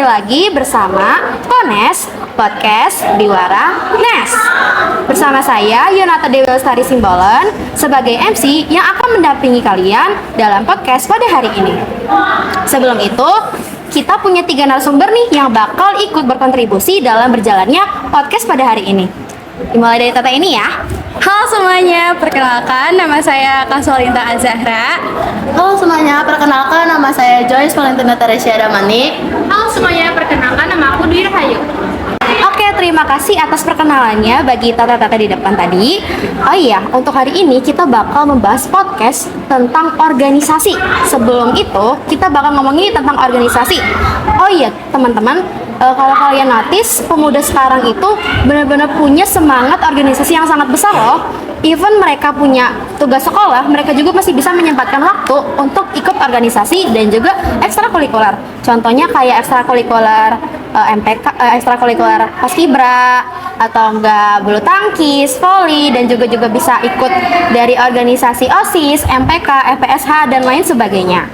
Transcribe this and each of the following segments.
lagi bersama Kones Podcast Diwara Nes. Bersama saya Yonata Dewi Lestari Simbolon sebagai MC yang akan mendampingi kalian dalam podcast pada hari ini. Sebelum itu, kita punya 3 narasumber nih yang bakal ikut berkontribusi dalam berjalannya podcast pada hari ini. Dimulai dari Tata ini ya. Halo semuanya, perkenalkan nama saya Kasualinta Azahra. Halo semuanya, perkenalkan nama saya Joyce Valentina Teresia Damani. Halo semuanya, perkenalkan nama aku Dwi Rahayu. Oke, terima kasih atas perkenalannya bagi Tata-Tata di depan tadi. Oh iya, untuk hari ini kita bakal membahas podcast tentang organisasi. Sebelum itu, kita bakal ngomongin tentang organisasi. Oh iya, teman-teman, kalau kalian notice, pemuda sekarang itu benar-benar punya semangat organisasi yang sangat besar loh. Even mereka punya tugas sekolah, mereka juga masih bisa menyempatkan waktu untuk ikut organisasi dan juga ekstrakurikuler. Contohnya kayak ekstrakurikuler MPK, ekstrakurikuler paskibra, atau enggak bulu tangkis, voli, dan juga bisa ikut dari organisasi OSIS, MPK, FPSH, dan lain sebagainya.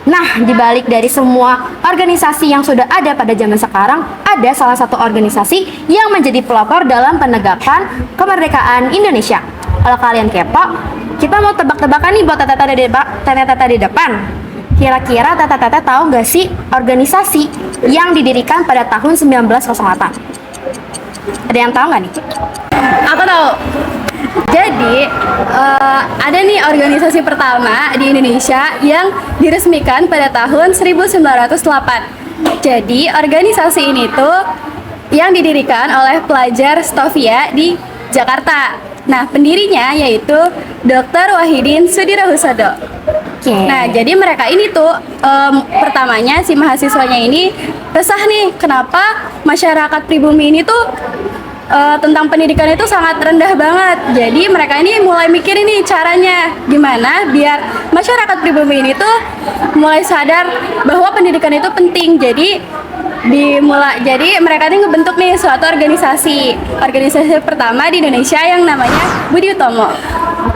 Nah, dibalik dari semua organisasi yang sudah ada pada zaman sekarang, ada salah satu organisasi yang menjadi pelopor dalam penegakan kemerdekaan Indonesia. Kalau kalian kepo, kita mau tebak-tebakan nih buat tata-tata di depan. Kira-kira tata-tata tahu nggak sih organisasi yang didirikan pada tahun 1908? Ada yang tahu nggak nih? Aku tahu. Jadi ada nih organisasi pertama di Indonesia yang diresmikan pada tahun 1908. Jadi organisasi ini tuh yang didirikan oleh pelajar Stovia di Jakarta. Nah, pendirinya yaitu Dr. Wahidin Sudirohusodo. Nah, jadi mereka ini tuh pertamanya si mahasiswanya ini resah nih kenapa masyarakat pribumi ini tuh tentang pendidikan itu sangat rendah banget. Jadi mereka ini mulai mikir ini caranya gimana biar masyarakat pribumi ini tuh mulai sadar bahwa pendidikan itu penting. Jadi mereka ini ngebentuk nih suatu organisasi pertama di Indonesia yang namanya Budi Utomo.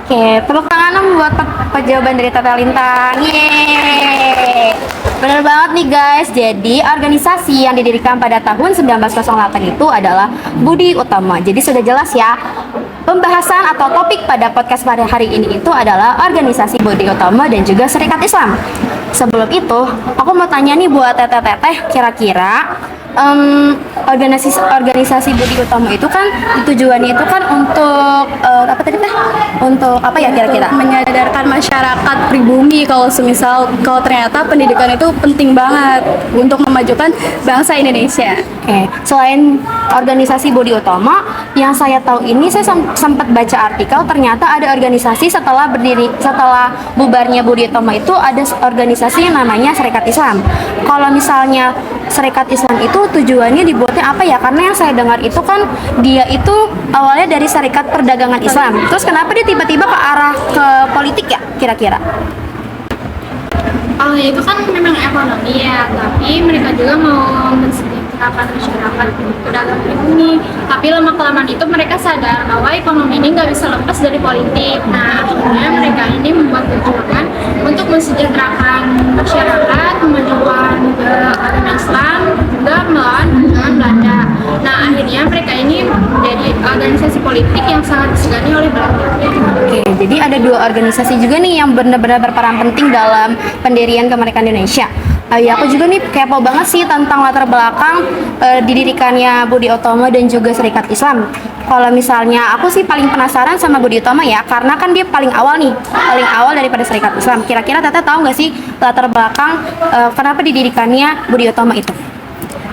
Oke, tepuk tangan buat jawaban dari Tata Lintang. Yeay. Benar banget nih guys. Jadi organisasi yang didirikan pada tahun 1908 itu adalah Budi Utomo. Jadi sudah jelas ya. Pembahasan atau topik pada podcast pada hari ini itu adalah organisasi Budi Utomo dan juga Serikat Islam. Sebelum itu, aku mau tanya nih buat teteh-teteh, kira-kira organisasi Budi Utomo itu kan tujuannya itu kan untuk apa tadi teh? Untuk apa ya kira-kira? Menyadarkan masyarakat pribumi kalau ternyata pendidikan itu penting banget untuk memajukan bangsa Indonesia. Oke, selain organisasi Budi Utomo, yang saya tahu ini saya sempat baca artikel ternyata ada organisasi setelah bubarnya Budi Utomo itu ada organisasi yang namanya Serikat Islam. Kalau misalnya Serikat Islam itu tujuannya dibuatnya apa ya? Karena yang saya dengar itu kan dia itu awalnya dari Serikat Perdagangan Islam. Terus kenapa dia tiba-tiba ke arah ke politik ya kira-kira? Kalau itu kan memang ekonomi ya, tapi mereka juga mau mensejahterakan masyarakat pedagang pribumi. Tapi lama-kelamaan itu mereka sadar bahwa ekonomi ini nggak bisa lepas dari politik. Nah, akhirnya mereka ini membuat perjuangan untuk mensejahterakan masyarakat, memajukan agama Islam, juga melawan penjajahan Belanda. Nah, akhirnya mereka ini menjadi organisasi politik yang sangat disegani oleh Belanda. Oke, jadi ada 2 organisasi juga nih yang benar-benar berperan penting dalam pendirian kemerdekaan Indonesia. Ya, aku juga nih kepo banget sih tentang latar belakang didirikannya Budi Utomo dan juga Serikat Islam. Kalau misalnya aku sih paling penasaran sama Budi Utomo ya, karena kan dia paling awal daripada Serikat Islam. Kira-kira Tata tahu nggak sih latar belakang kenapa didirikannya Budi Utomo itu?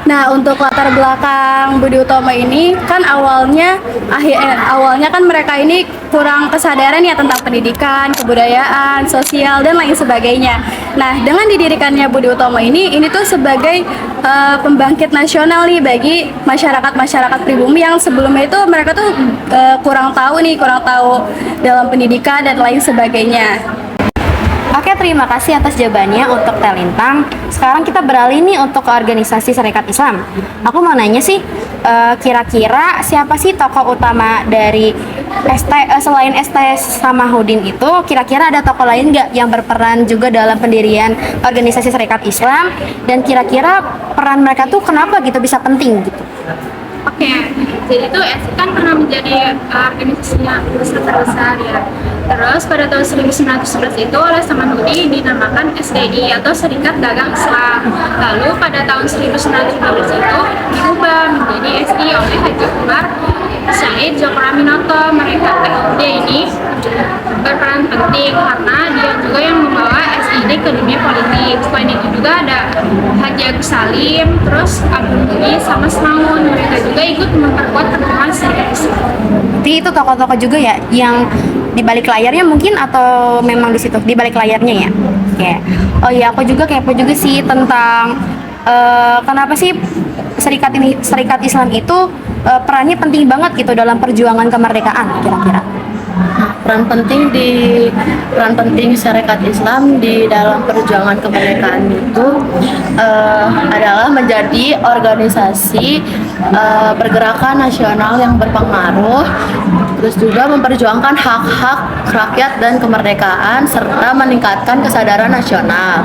Nah, untuk latar belakang Budi Utomo ini kan awalnya kan mereka ini kurang kesadaran ya tentang pendidikan, kebudayaan, sosial dan lain sebagainya. Nah, dengan didirikannya Budi Utomo ini tuh sebagai pembangkit nasional nih bagi masyarakat pribumi yang sebelumnya itu mereka tuh kurang tahu dalam pendidikan dan lain sebagainya. Oke, terima kasih atas jawabannya untuk Telintang. Sekarang kita beralih nih untuk ke organisasi Serikat Islam. Aku mau nanya sih, kira-kira siapa sih tokoh utama dari selain ST Samahuddin itu? Kira-kira ada tokoh lain nggak yang berperan juga dalam pendirian organisasi Serikat Islam? Dan kira-kira peran mereka tuh kenapa gitu bisa penting gitu? Oke, jadi itu SI kan pernah menjadi organisasi yang terbesar ya. Terus pada tahun 1911 itu oleh Samahuddin dinamakan SDI atau Serikat Dagang Islam. Lalu pada tahun 1915 itu diubah menjadi SI oleh Haji Umar Said Djokroaminoto. Dia ini berperan penting karena dia juga yang membawa SID ke dunia politik. Selain itu juga ada Haji Agus Salim, terus Abu Muiz sama Semaun. Mereka juga ikut memperkuat perkembangan Serikat Islam. Jadi itu tokoh-tokoh juga ya yang di balik layarnya mungkin, atau memang di situ di balik layarnya ya? Oke. Oh iya, aku juga kepo juga sih tentang kenapa sih Serikat Islam itu perannya penting banget gitu dalam perjuangan kemerdekaan kira-kira. Peran penting Serikat Islam di dalam perjuangan kemerdekaan itu adalah menjadi organisasi pergerakan nasional yang berpengaruh, terus juga memperjuangkan hak-hak rakyat dan kemerdekaan serta meningkatkan kesadaran nasional.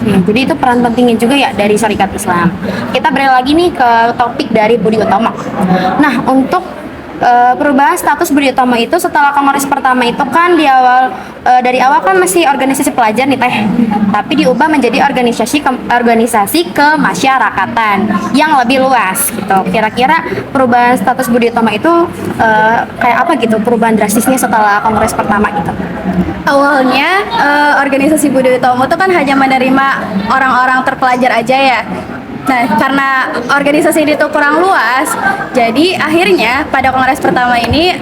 Jadi itu peran pentingnya juga ya dari Serikat Islam. Kita beralih lagi nih ke topik dari Budi Utomo. Nah, untuk perubahan status Budi Utomo itu setelah Kongres pertama itu kan dari awal kan masih organisasi pelajar nih Teh, tapi diubah menjadi organisasi kemasyarakatan yang lebih luas gitu. Kira-kira perubahan status Budi Utomo itu kayak apa gitu, perubahan drastisnya setelah Kongres pertama gitu? Awalnya organisasi Budi Utomo itu kan hanya menerima orang-orang terpelajar aja ya. Nah, karena organisasi ini tuh kurang luas, jadi akhirnya pada Kongres pertama ini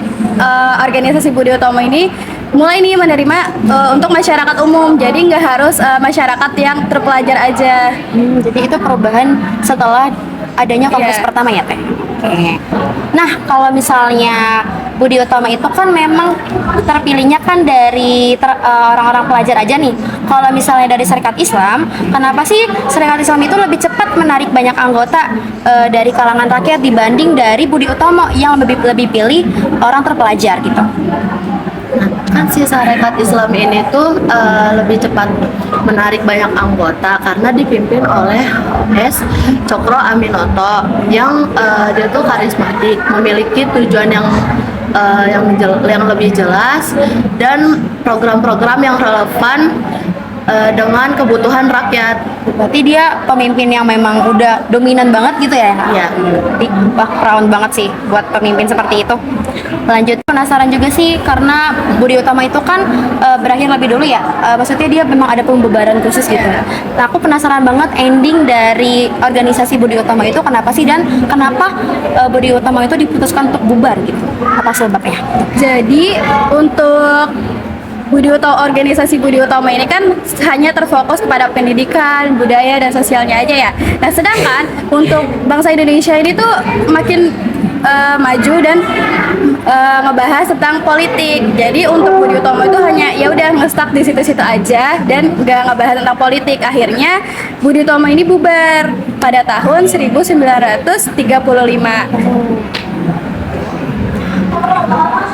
organisasi Budi Utomo ini mulai nih menerima untuk masyarakat umum. Jadi nggak harus masyarakat yang terpelajar aja. Jadi itu perubahan setelah adanya Kongres pertama ya Teh? Oke. Nah, kalau misalnya Budi Utomo itu kan memang terpilihnya kan dari orang-orang pelajar aja nih. Kalau misalnya dari Serikat Islam, kenapa sih Serikat Islam itu lebih cepat menarik banyak anggota dari kalangan rakyat dibanding dari Budi Utomo yang lebih pilih orang terpelajar gitu? Kan si Serikat Islam ini tuh lebih cepat menarik banyak anggota karena dipimpin oleh S. Djokroaminoto yang dia tuh karismatik, memiliki tujuan yang lebih jelas dan program-program yang relevan dengan kebutuhan rakyat. Berarti dia pemimpin yang memang udah dominan banget gitu ya? Iya. Wah, proud banget sih buat pemimpin seperti itu. Lanjut, penasaran juga sih karena Budi Utomo itu kan berakhir lebih dulu ya. Maksudnya dia memang ada pembubaran khusus gitu. Nah, aku penasaran banget ending dari organisasi Budi Utomo itu kenapa sih, dan kenapa Budi Utomo itu diputuskan untuk bubar gitu? Apa sebabnya? Jadi untuk organisasi Budi Utomo ini kan hanya terfokus kepada pendidikan, budaya, dan sosialnya aja ya. Nah, sedangkan untuk bangsa Indonesia ini tuh makin maju dan ngebahas tentang politik. Jadi untuk Budi Utomo itu hanya ya udah nge-stuck di situ-situ aja dan nggak ngebahas tentang politik. Akhirnya Budi Utomo ini bubar pada tahun 1935.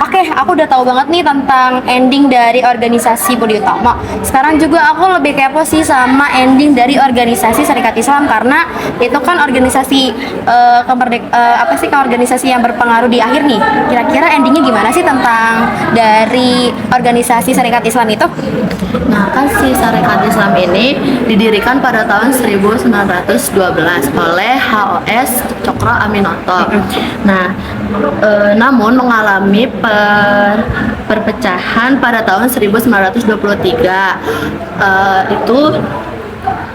Oke, aku udah tahu banget nih tentang ending dari organisasi Budi Utomo. Sekarang juga aku lebih kepo sih sama ending dari organisasi Serikat Islam karena itu kan organisasi organisasi yang berpengaruh di akhir nih. Kira-kira endingnya gimana sih tentang dari organisasi Serikat Islam itu? Nah, kan si Serikat Islam ini didirikan pada tahun 1912 oleh HOS Djokroaminoto. Nah, namun mengalami perpecahan pada tahun 1923. Itu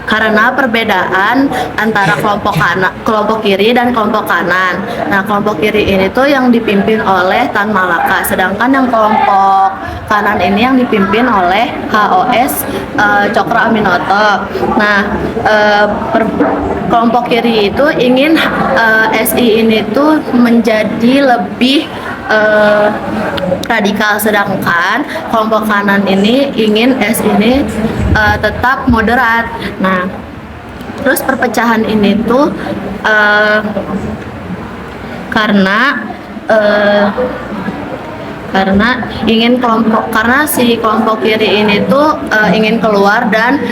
karena perbedaan antara kelompok kiri dan kelompok kanan. Nah, kelompok kiri ini tuh yang dipimpin oleh Tan Malaka, sedangkan yang kelompok kanan ini yang dipimpin oleh HOS Djokroaminoto. Nah, kelompok kiri itu ingin SI ini tuh menjadi lebih radikal, sedangkan kelompok kanan ini ingin S ini tetap moderat. Nah, terus perpecahan ini tuh karena si kelompok kiri ini tuh ingin keluar dan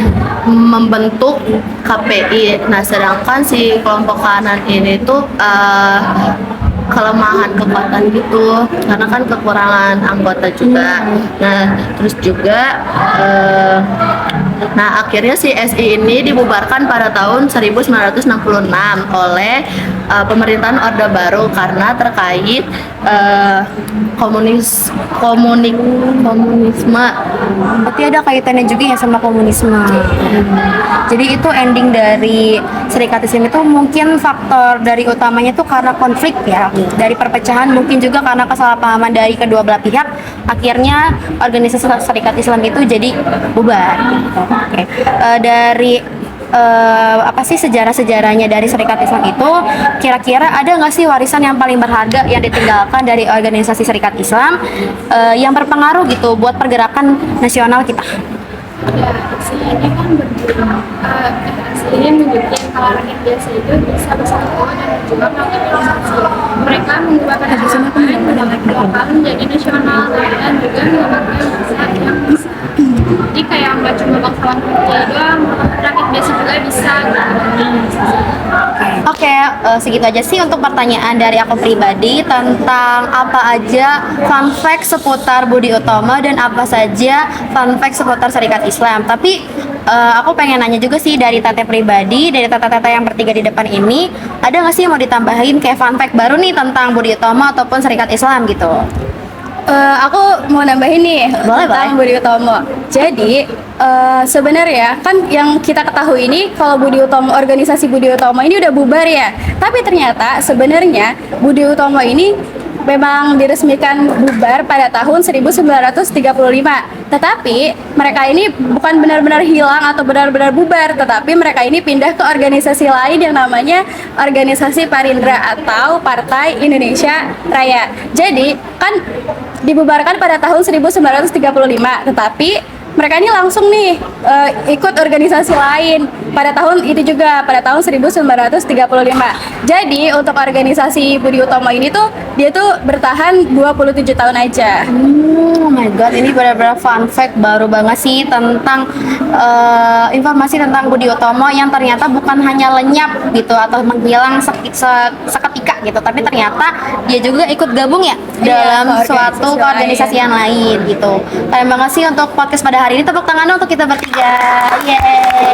membentuk KPI. Nah, sedangkan si kelompok kanan ini tuh kelemahan kekuatan gitu, karena kan kekurangan anggota juga. Nah, terus juga nah akhirnya si SI ini dibubarkan pada tahun 1966 oleh pemerintahan Orde Baru karena terkait komunisme. Berarti ada kaitannya juga ya sama komunisme. Jadi itu ending dari Serikat Islam itu mungkin faktor dari utamanya itu karena konflik ya, dari perpecahan, mungkin juga karena kesalahpahaman dari kedua belah pihak. Akhirnya organisasi Serikat Islam itu jadi bubar. Gitu. Oke. Dari apa sih sejarah-sejarahnya dari Serikat Islam itu, kira-kira ada nggak sih warisan yang paling berharga yang ditinggalkan dari organisasi Serikat Islam yang berpengaruh gitu buat pergerakan nasional kita? Ya, si ini kan si ini menunjukkan kalau rakyat biasa itu bisa bersatu dan juga mengorganisasi. Mereka mengubah pergerakan lokal menjadi nasional dan juga mengembangkan masa yang bisa. Jadi kayak nggak cuma bangsawan putih doang, rakyat biasa juga bisa. Oke, segitu aja sih untuk pertanyaan dari aku pribadi tentang apa aja fun fact seputar Budi Utomo dan apa saja fun fact seputar Serikat Islam. Tapi aku pengen nanya juga sih dari Tete pribadi, dari Tete-Tete yang bertiga di depan ini, ada nggak sih yang mau ditambahin kayak fun fact baru nih tentang Budi Utomo ataupun Serikat Islam gitu? Aku mau nambahin nih tentang Budi Utomo. Jadi sebenarnya kan yang kita ketahui ini kalau Budi Utomo, organisasi Budi Utomo ini udah bubar ya. Tapi ternyata sebenarnya Budi Utomo ini memang diresmikan bubar pada tahun 1935. Tetapi mereka ini bukan benar-benar hilang atau benar-benar bubar, tetapi mereka ini pindah ke organisasi lain yang namanya Organisasi Parindra atau Partai Indonesia Raya. Jadi kan dibubarkan pada tahun 1935, tetapi mereka ini langsung nih ikut organisasi lain pada tahun itu juga, pada tahun 1935. Jadi untuk organisasi Budi Utomo ini tuh dia tuh bertahan 27 tahun aja. Oh my god, ini benar-benar fun fact baru banget sih tentang informasi tentang Budi Utomo yang ternyata bukan hanya lenyap gitu atau menghilang seketika gitu, tapi ternyata dia juga ikut gabung ya dalam suatu organisasi yang lain gitu. Terima kasih untuk podcast pada hari ini, tepuk tangan untuk kita bertiga. Yeay.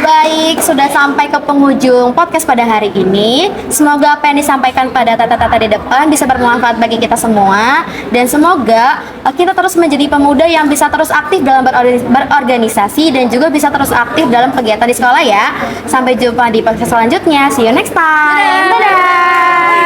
Baik, sudah sampai ke penghujung podcast pada hari ini. Semoga apa yang disampaikan pada tata-tata di depan bisa bermanfaat bagi kita semua. Dan semoga kita terus menjadi pemuda yang bisa terus aktif dalam berorganisasi dan juga bisa terus aktif dalam kegiatan di sekolah ya. Sampai jumpa di podcast selanjutnya. See you next time. Dadah.